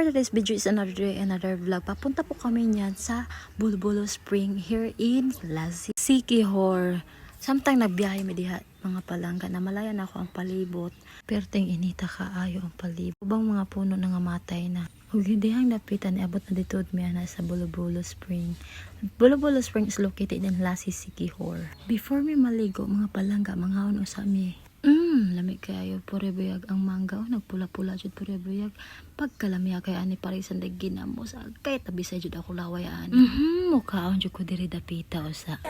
for today's video is another day, another vlog. Papunta po kami niyan sa Bulbulo Spring here in Lasik, Siquijor. Samtang nagbiyahe mi diha mga palangga na malayan ako ang palibot. Perteng inita kaayo ang palibot. Ubang mga puno na nga matay na. Ug hindi hang napitan ni abot na dito mi ana sa Bulbulo Spring. Bulbulo Spring is located in Lasik, Siquijor. Before mi maligo mga palangga, manghaon usa mi. Lamig kayo pure buyag ang mangga o nagpula-pula jud pure buyag pagkalamiya kay ani parisan dag ginamos kay tabi sa jud ako lawayaan. Mukhaon jud ko diri dapita usa.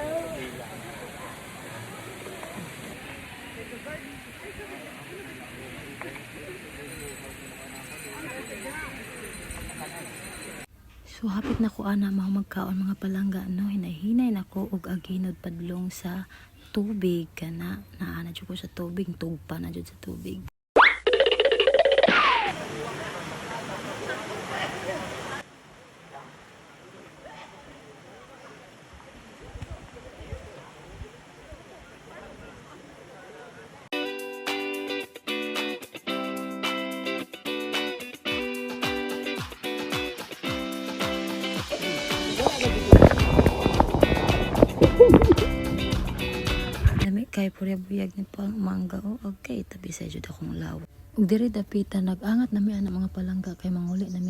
So hapit na ko ana magkaon mga palangga no, hinay-hinay nako og aginod padlong sa tubig kana naana jud ko sa tubig, tugpa na jud sa tubig. Kay pure buyag ni pang mangga o okay tabi sa jud akong lawa. Ug diri dapita nagangat na mi ana mga palangga kay manguli na mi